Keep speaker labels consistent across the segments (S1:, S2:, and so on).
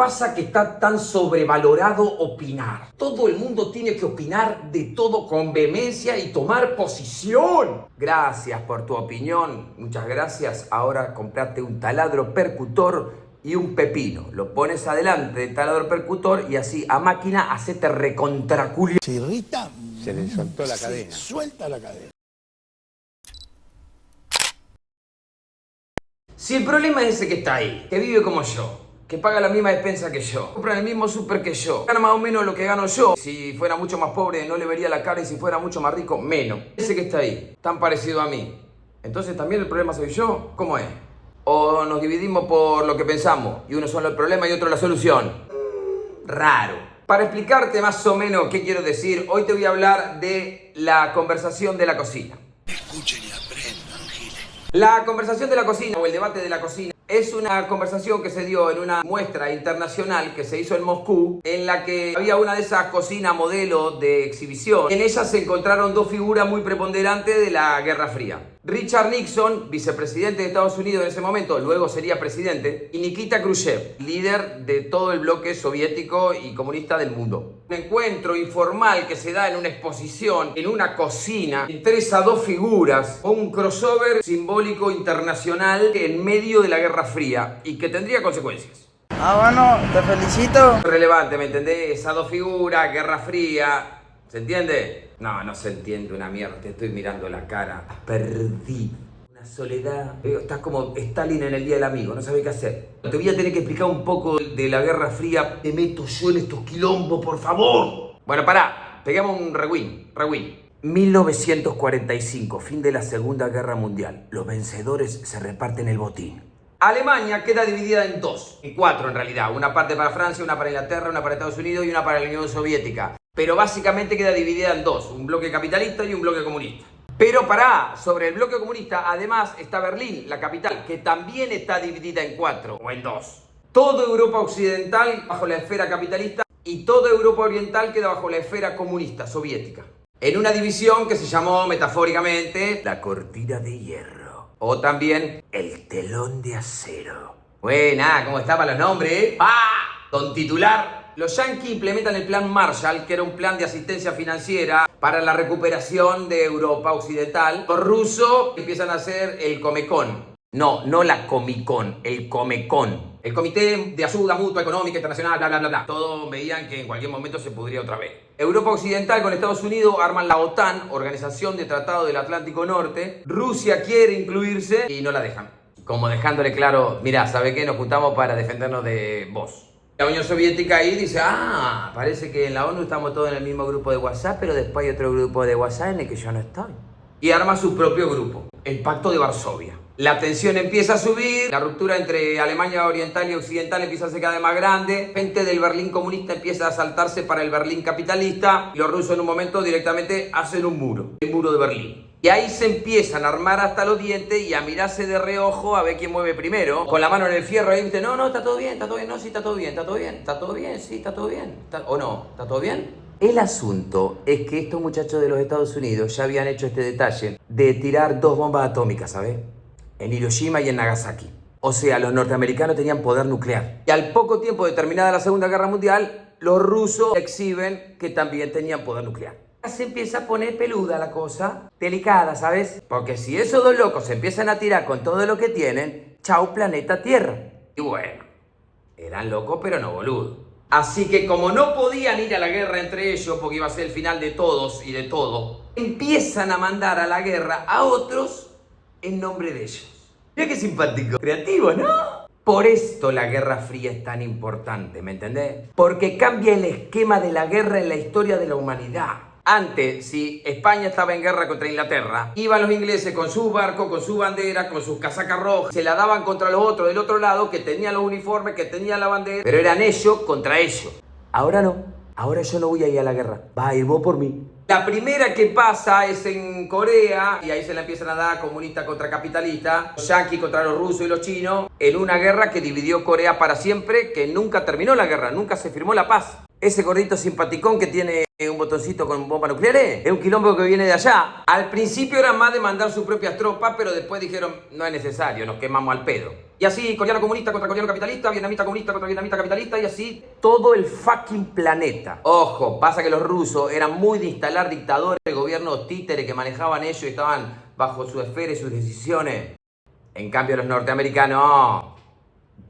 S1: pasa que está tan sobrevalorado opinar? Todo el mundo tiene que opinar de todo con vehemencia y tomar posición. Gracias por tu opinión, muchas gracias. Ahora comprate un taladro percutor y un pepino. Lo pones adelante del taladro percutor y así a máquina hacete recontraculio.
S2: Se irrita,
S3: se le soltó la cadena.
S2: Suelta la cadena.
S1: Si el problema es ese que está ahí, que vive como yo, que paga la misma despensa que yo, compra en el mismo súper que yo, gana más o menos lo que gano yo, si fuera mucho más pobre no le vería la cara y si fuera mucho más rico, menos. Ese que está ahí, tan parecido a mí, entonces también el problema soy yo, ¿cómo es? O nos dividimos por lo que pensamos y uno solo el problema y otro la solución. Raro. Para explicarte más o menos qué quiero decir, hoy te voy a hablar de la conversación de la cocina.
S2: Escuchen y aprendan, Giles.
S1: La conversación de la cocina o el debate de la cocina es una conversación que se dio en una muestra internacional que se hizo en Moscú, en la que había una de esas cocinas modelo de exhibición. En ella se encontraron dos figuras muy preponderantes de la Guerra Fría. Richard Nixon, vicepresidente de Estados Unidos en ese momento, luego sería presidente, y Nikita Khrushchev, líder de todo el bloque soviético y comunista del mundo. Un encuentro informal que se da en una exposición, en una cocina, entre esas dos figuras, un crossover simbólico internacional en medio de la Guerra Fría y que tendría consecuencias.
S4: Bueno, te felicito.
S1: Relevante, ¿me entendés? Esas dos figuras, Guerra Fría. ¿Se entiende? No se entiende una mierda. Te estoy mirando la cara. Perdí. Una soledad. Estás como Stalin en el Día del Amigo. No sabés qué hacer. Te voy a tener que explicar un poco de la Guerra Fría. Te meto yo en estos quilombos, por favor. Bueno, pará. Pegamos un rewind. 1945. Fin de la Segunda Guerra Mundial. Los vencedores se reparten el botín. Alemania queda dividida en dos. En cuatro, en realidad. Una parte para Francia, una para Inglaterra, una para Estados Unidos y una para la Unión Soviética. Pero básicamente queda dividida en dos, un bloque capitalista y un bloque comunista. Pero sobre el bloque comunista, además está Berlín, la capital, que también está dividida en cuatro o en dos. Toda Europa occidental bajo la esfera capitalista y toda Europa oriental queda bajo la esfera comunista, soviética. En una división que se llamó metafóricamente la cortina de hierro o también el telón de acero. Buena, ¿cómo estaban los nombres? Don titular. Los yanquis implementan el Plan Marshall, que era un plan de asistencia financiera para la recuperación de Europa occidental. Los rusos empiezan a hacer el Comecon. No la Comicon, el Comecon. El Comité de Ayuda Mutua Económica Internacional, bla, bla, bla, bla. Todos veían que en cualquier momento se pudría otra vez. Europa Occidental con Estados Unidos arman la OTAN, Organización de Tratado del Atlántico Norte. Rusia quiere incluirse y no la dejan. Como dejándole claro, mirá, ¿sabe qué? Nos juntamos para defendernos de vos. La Unión Soviética ahí dice, parece que en la ONU estamos todos en el mismo grupo de WhatsApp, pero después hay otro grupo de WhatsApp en el que yo no estoy. Y arma su propio grupo, el Pacto de Varsovia. La tensión empieza a subir, la ruptura entre Alemania Oriental y Occidental empieza a ser cada vez más grande, gente del Berlín comunista empieza a saltarse para el Berlín capitalista y los rusos en un momento directamente hacen un muro, el muro de Berlín. Y ahí se empiezan a armar hasta los dientes y a mirarse de reojo a ver quién mueve primero. Con la mano en el fierro ahí, no, está todo bien, no, sí, está todo bien, sí, está todo bien. ¿O no? ¿Está todo bien? El asunto es que estos muchachos de los Estados Unidos ya habían hecho este detalle de tirar dos bombas atómicas, ¿sabes? En Hiroshima y en Nagasaki. O sea, los norteamericanos tenían poder nuclear. Y al poco tiempo de terminada la Segunda Guerra Mundial, los rusos exhiben que también tenían poder nuclear. Se empieza a poner peluda la cosa, delicada, ¿sabes? Porque si esos dos locos se empiezan a tirar con todo lo que tienen, chau planeta Tierra. Y bueno, eran locos pero no boludos. Así que como no podían ir a la guerra entre ellos, porque iba a ser el final de todos y de todo, empiezan a mandar a la guerra a otros en nombre de ellos. Mira qué simpático, creativo, ¿no? Por esto la Guerra Fría es tan importante, ¿me entendés? Porque cambia el esquema de la guerra en la historia de la humanidad. Antes, si España estaba en guerra contra Inglaterra, iban los ingleses con sus barcos, con su bandera, con sus casacas rojas, se la daban contra los otros del otro lado, que tenían los uniformes, que tenían la bandera, pero eran ellos contra ellos. Ahora no, ahora yo no voy a ir a la guerra, va a ir vos por mí. La primera que pasa es en Corea, y ahí se la empiezan a dar comunista contra capitalista, los yanquis contra los rusos y los chinos, en una guerra que dividió Corea para siempre, que nunca terminó la guerra, nunca se firmó la paz. Ese gordito simpaticón que tiene un botoncito con bomba nuclear es un quilombo que viene de allá. Al principio era más de mandar sus propias tropas, pero después dijeron, no es necesario, nos quemamos al pedo. Y así, coreano comunista contra coreano capitalista, vietnamita comunista contra vietnamita capitalista, y así todo el fucking planeta. Ojo, pasa que los rusos eran muy de instalar dictadores, gobiernos títeres que manejaban ellos y estaban bajo su esfera y sus decisiones. En cambio los norteamericanos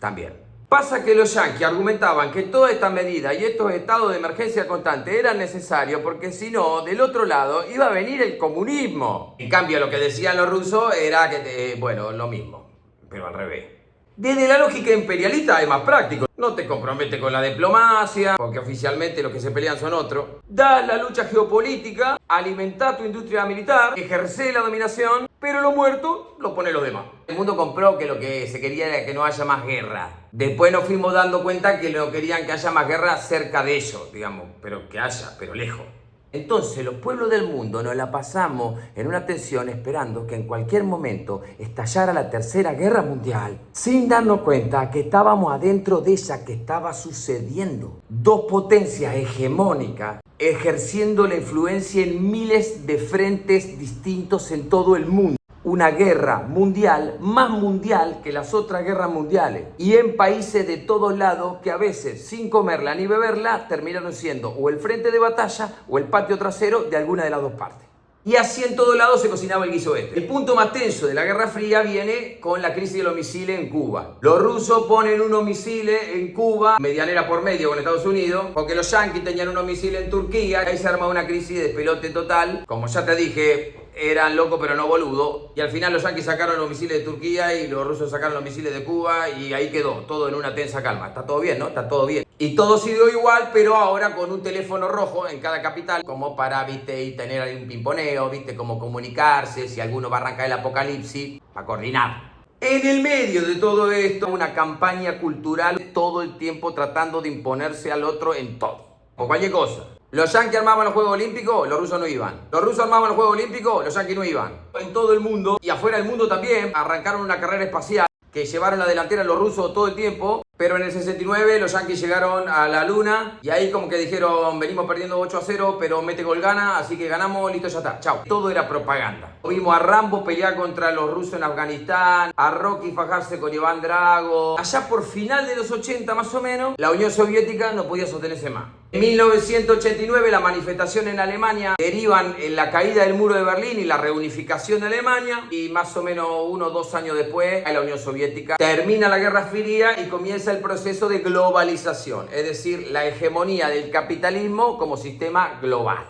S1: también. Pasa que los yanquis argumentaban que toda esta medida y estos estados de emergencia constante eran necesarios porque si no, del otro lado iba a venir el comunismo. En cambio lo que decían los rusos era que, bueno, lo mismo, pero al revés. Desde la lógica imperialista es más práctico. No te comprometes con la diplomacia, porque oficialmente los que se pelean son otros. Das la lucha geopolítica, alimentás tu industria militar, ejercés la dominación, pero lo muerto lo ponen los demás. El mundo compró que lo que se quería era que no haya más guerra. Después nos fuimos dando cuenta que no querían que haya más guerra cerca de ellos, digamos, pero que haya, pero lejos. Entonces los pueblos del mundo nos la pasamos en una tensión esperando que en cualquier momento estallara la Tercera Guerra Mundial, sin darnos cuenta que estábamos adentro de ella que estaba sucediendo. Dos potencias hegemónicas ejerciendo la influencia en miles de frentes distintos en todo el mundo. Una guerra mundial más mundial que las otras guerras mundiales y en países de todos lados que a veces sin comerla ni beberla terminaron siendo o el frente de batalla o el patio trasero de alguna de las dos partes. Y así en todos lados se cocinaba el guiso este. El punto más tenso de la Guerra Fría viene con la crisis de los misiles en Cuba. Los rusos ponen unos misiles en Cuba, medianera por medio con Estados Unidos, porque los yanquis tenían unos misiles en Turquía. Ahí se arma una crisis de despelote total. Como ya te dije, eran locos pero no boludos. Y al final los yanquis sacaron los misiles de Turquía y los rusos sacaron los misiles de Cuba y ahí quedó, todo en una tensa calma. Está todo bien, ¿no? Está todo bien. Y todo siguió igual, pero ahora con un teléfono rojo en cada capital, como para, viste, y tener ahí un pimponeo, viste, como comunicarse, si alguno va a arrancar el apocalipsis, para coordinar. En el medio de todo esto, una campaña cultural todo el tiempo tratando de imponerse al otro en todo. O cualquier cosa. Los yanquis armaban los Juegos Olímpicos, los rusos no iban. Los rusos armaban los Juegos Olímpicos, los yanquis no iban. En todo el mundo, y afuera del mundo también, arrancaron una carrera espacial que llevaron la delantera los rusos todo el tiempo. Pero en el 69 los yanquis llegaron a la luna y ahí como que dijeron, venimos perdiendo 8-0, pero mete gol gana, así que ganamos, listo, ya está, chao. Todo era propaganda. Vimos a Rambo pelear contra los rusos en Afganistán, a Rocky fajarse con Iván Drago. Allá por final de los 80 más o menos, la Unión Soviética no podía sostenerse más. En 1989 la manifestación en Alemania derivan en la caída del muro de Berlín y la reunificación de Alemania. Y más o menos 1 o 2 años después, la Unión Soviética termina la Guerra Fría y comienza el proceso de globalización, es decir, la hegemonía del capitalismo como sistema global.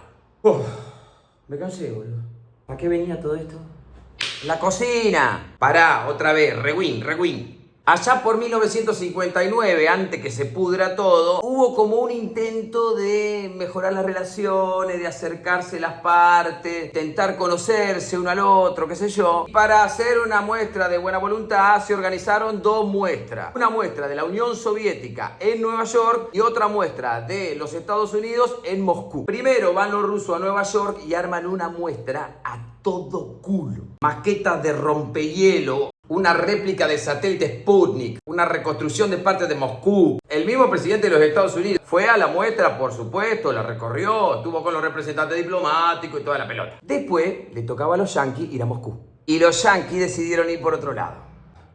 S1: Me cansé, boludo. ¿Para qué venía todo esto? La cocina. Pará, otra vez, rewind. Allá por 1959, antes que se pudra todo, hubo como un intento de mejorar las relaciones, de acercarse las partes, intentar conocerse uno al otro, qué sé yo. Para hacer una muestra de buena voluntad se organizaron 2 muestras. Una muestra de la Unión Soviética en Nueva York y otra muestra de los Estados Unidos en Moscú. Primero van los rusos a Nueva York y arman una muestra a todo culo. Maquetas de rompehielo, una réplica de satélite Sputnik, una reconstrucción de partes de Moscú. El mismo presidente de los Estados Unidos fue a la muestra, por supuesto, la recorrió, estuvo con los representantes diplomáticos y toda la pelota. Después le tocaba a los yanquis ir a Moscú. Y los yanquis decidieron ir por otro lado.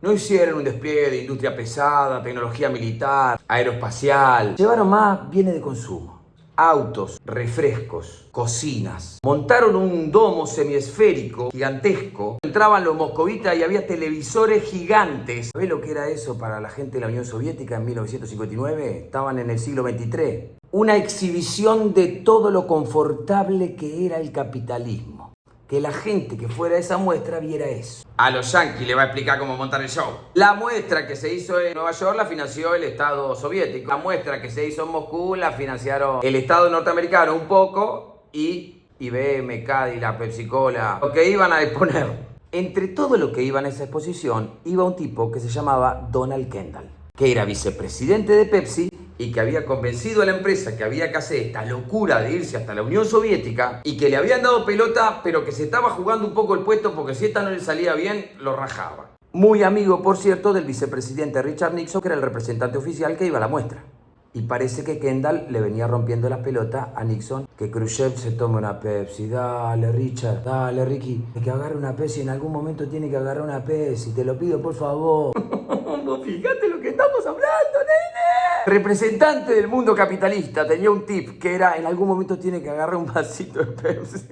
S1: No hicieron un despliegue de industria pesada, tecnología militar, aeroespacial. Llevaron más bienes de consumo. Autos, refrescos, cocinas. Montaron un domo semiesférico gigantesco. Entraban los moscovitas y había televisores gigantes. ¿Sabés lo que era eso para la gente de la Unión Soviética en 1959? Estaban en el siglo XXIII. Una exhibición de todo lo confortable que era el capitalismo. Que la gente que fuera a esa muestra viera eso. A los yanquis le va a explicar cómo montar el show. La muestra que se hizo en Nueva York la financió el Estado soviético. La muestra que se hizo en Moscú la financiaron el Estado norteamericano un poco y IBM, Cadillac, Pepsi Cola, lo que iban a exponer. Entre todo lo que iba en esa exposición iba un tipo que se llamaba Donald Kendall, que era vicepresidente de Pepsi y que había convencido a la empresa que había que hacer esta locura de irse hasta la Unión Soviética y que le habían dado pelota, pero que se estaba jugando un poco el puesto porque si esta no le salía bien, lo rajaba. Muy amigo, por cierto, del vicepresidente Richard Nixon, que era el representante oficial que iba a la muestra. Y parece que Kendall le venía rompiendo las pelotas a Nixon, que Khrushchev se tome una Pepsi. Dale, Richard, dale, Ricky, que agarre una Pepsi, en algún momento tiene que agarrar una Pepsi, te lo pido por favor. Vos fíjate lo que estamos hablando, nene. Representante del mundo capitalista tenía un tip que era: en algún momento tiene que agarrar un vasito de Pepsi.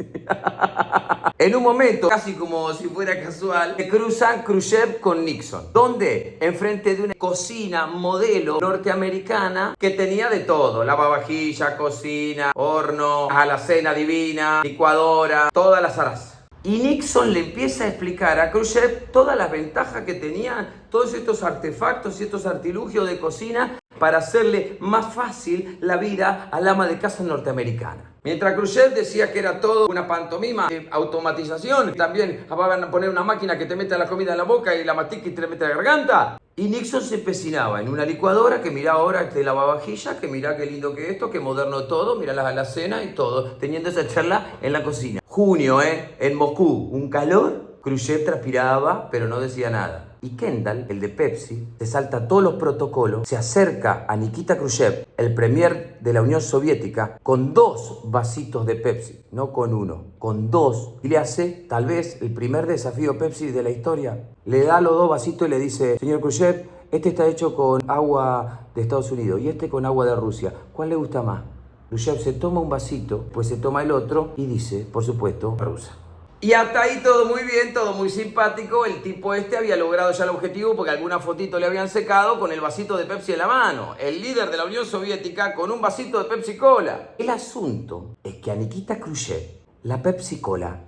S1: En un momento, casi como si fuera casual, se cruzan Khrushchev con Nixon. ¿Dónde? Enfrente de una cocina modelo norteamericana que tenía de todo: lavavajillas, cocina, horno, alacena divina, licuadora, todas las zaraza. Y Nixon le empieza a explicar a Khrushchev todas las ventajas que tenían todos estos artefactos y estos artilugios de cocina para hacerle más fácil la vida al ama de casa norteamericana. Mientras Khrushchev decía que era todo una pantomima de automatización, también van a poner una máquina que te mete la comida en la boca y la mastica y te la mete a la garganta. Y Nixon se empecinaba en una licuadora, que mirá ahora este lavavajillas, que mirá qué lindo que esto, qué moderno todo, mirá la alacena y todo, teniendo esa charla en la cocina. Junio, en Moscú, un calor, Khrushchev transpiraba, pero no decía nada. Y Kendall, el de Pepsi, se salta todos los protocolos, se acerca a Nikita Khrushchev, el premier de la Unión Soviética, con 2 vasitos de Pepsi, no con 1, con 2. Y le hace, tal vez, el primer desafío Pepsi de la historia. Le da los 2 vasitos y le dice: señor Khrushchev, este está hecho con agua de Estados Unidos y este con agua de Rusia. ¿Cuál le gusta más? Khrushchev se toma un vasito, pues se toma el otro y dice, por supuesto, rusa. Y hasta ahí todo muy bien, todo muy simpático. El tipo este había logrado ya el objetivo porque alguna fotito le habían secado con el vasito de Pepsi en la mano. El líder de la Unión Soviética con un vasito de Pepsi Cola. El asunto es que a Nikita Khrushchev la Pepsi Cola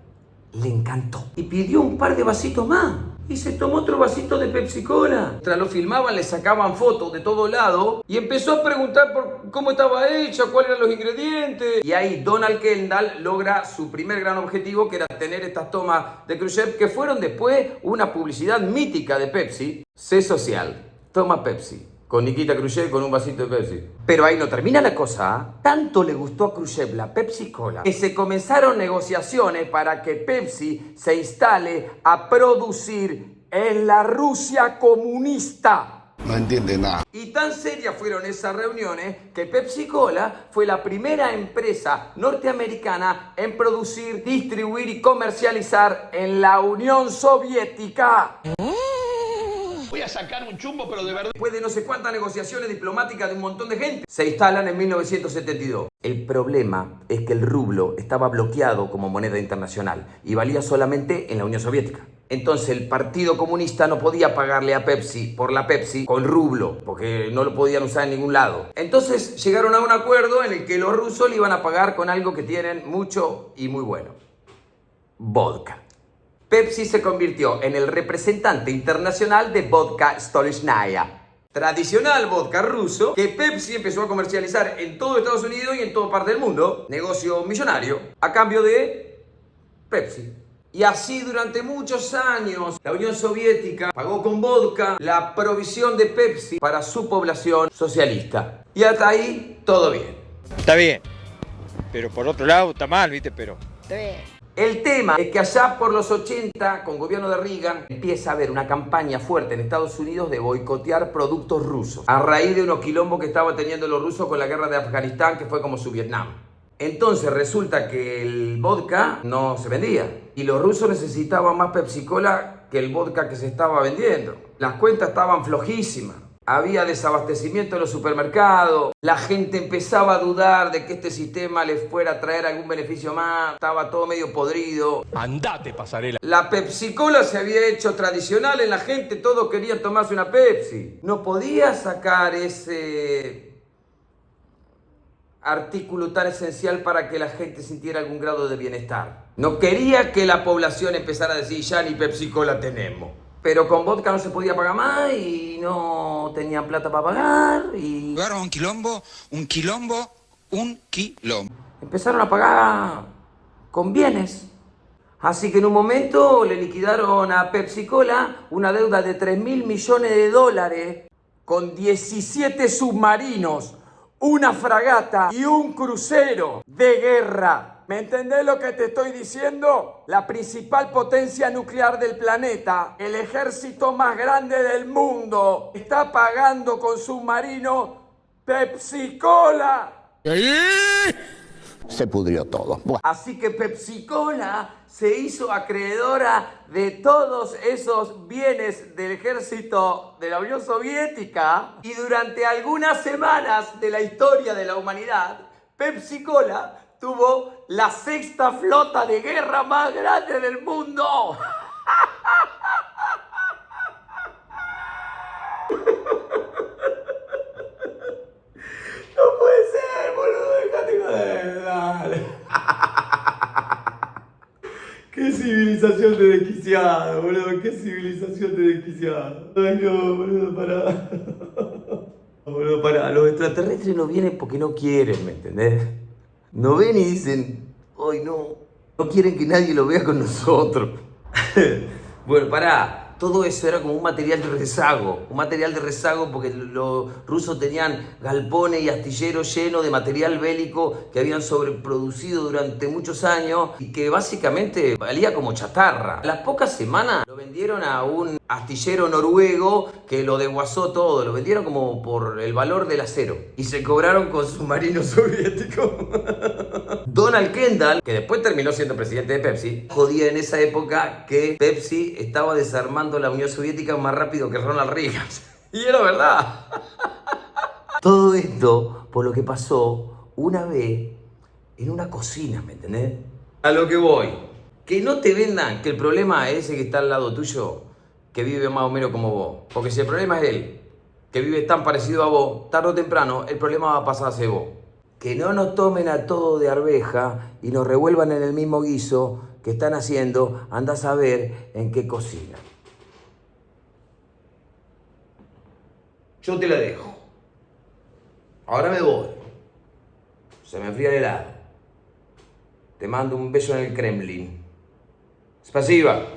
S1: le encantó y pidió un par de vasitos más. Y se tomó otro vasito de Pepsi Cola. Mientras lo filmaban, le sacaban fotos de todo lado y empezó a preguntar por cómo estaba hecha, cuáles eran los ingredientes. Y ahí Donald Kendall logra su primer gran objetivo, que era tener estas tomas de Khrushchev, que fueron después una publicidad mítica de Pepsi. Sé social, toma Pepsi. Con Nikita Khrushchev con un vasito de Pepsi. Pero ahí no termina la cosa. Tanto le gustó a Khrushchev la Pepsi Cola que se comenzaron negociaciones para que Pepsi se instale a producir en la Rusia comunista.
S2: No entiende nada.
S1: Y tan serias fueron esas reuniones que Pepsi Cola fue la primera empresa norteamericana en producir, distribuir y comercializar en la Unión Soviética.
S2: Voy a sacar un chumbo, pero de verdad.
S1: Después de no sé cuántas negociaciones diplomáticas de un montón de gente, se instalan en 1972. El problema es que el rublo estaba bloqueado como moneda internacional y valía solamente en la Unión Soviética. Entonces el Partido Comunista no podía pagarle a Pepsi por la Pepsi con rublo, porque no lo podían usar en ningún lado. Entonces llegaron a un acuerdo en el que los rusos le iban a pagar con algo que tienen mucho y muy bueno: vodka. Pepsi se convirtió en el representante internacional de vodka Stolichnaya, tradicional vodka ruso que Pepsi empezó a comercializar en todo Estados Unidos y en toda parte del mundo. Negocio millonario a cambio de Pepsi. Y así durante muchos años la Unión Soviética pagó con vodka la provisión de Pepsi para su población socialista. Y hasta ahí todo bien.
S3: Está bien, pero por otro lado está mal, ¿viste? Pero está bien.
S1: El tema es que allá por los 80, con gobierno de Reagan, empieza a haber una campaña fuerte en Estados Unidos de boicotear productos rusos, a raíz de unos quilombos que estaban teniendo los rusos con la guerra de Afganistán, que fue como su Vietnam. Entonces resulta que el vodka no se vendía y los rusos necesitaban más Pepsi Cola que el vodka que se estaba vendiendo. Las cuentas estaban flojísimas. Había desabastecimiento en los supermercados, la gente empezaba a dudar de que este sistema les fuera a traer algún beneficio más, estaba todo medio podrido.
S3: Andate, pasarela.
S1: La Pepsi Cola se había hecho tradicional en la gente, todos querían tomarse una Pepsi. No podía sacar ese artículo tan esencial para que la gente sintiera algún grado de bienestar. No quería que la población empezara a decir: ya ni Pepsi Cola tenemos. Pero con vodka no se podía pagar más y no tenían plata para pagar y...
S5: Jugaron un quilombo.
S1: Empezaron a pagar con bienes. Así que en un momento le liquidaron a Pepsi Cola una deuda de $3.000 millones con 17 submarinos, una fragata y un crucero de guerra. ¿Me entendés lo que te estoy diciendo? La principal potencia nuclear del planeta, el ejército más grande del mundo, está pagando con submarino Pepsi Cola.
S2: se pudrió todo. Bueno.
S1: Así que Pepsi-Cola se hizo acreedora de todos esos bienes del ejército de la Unión Soviética y durante algunas semanas de la historia de la humanidad, Pepsi-Cola tuvo la sexta flota de guerra más grande del mundo. No puede ser, boludo, dejate joder, dale. Qué civilización de desquiciado, boludo, qué civilización de desquiciado. Ay no, boludo, pará. Boludo, pará, los extraterrestres no vienen porque no quieren, ¿me entendés? No ven y dicen, ay no quieren que nadie lo vea con nosotros. Bueno, pará. Todo eso era como un material de rezago porque los rusos tenían galpones y astilleros llenos de material bélico que habían sobreproducido durante muchos años y que básicamente valía como chatarra. A las pocas semanas lo vendieron a un astillero noruego que lo desguazó todo, lo vendieron como por el valor del acero y se cobraron con submarinos soviéticos. Donald Kendall, que después terminó siendo presidente de Pepsi, jodía en esa época que Pepsi estaba desarmando la Unión Soviética más rápido que Ronald Reagan. Y era verdad. Todo esto por lo que pasó una vez en una cocina, ¿me entendés? A lo que voy. Que no te vendan que el problema es ese que está al lado tuyo, que vive más o menos como vos. Porque si el problema es él, que vive tan parecido a vos, tarde o temprano, el problema va a pasar a ser vos. Que no nos tomen a todo de arveja y nos revuelvan en el mismo guiso que están haciendo, anda a saber en qué cocina. Yo te la dejo. Ahora me voy. Se me enfría el helado. Te mando un beso en el Kremlin. Spasiba.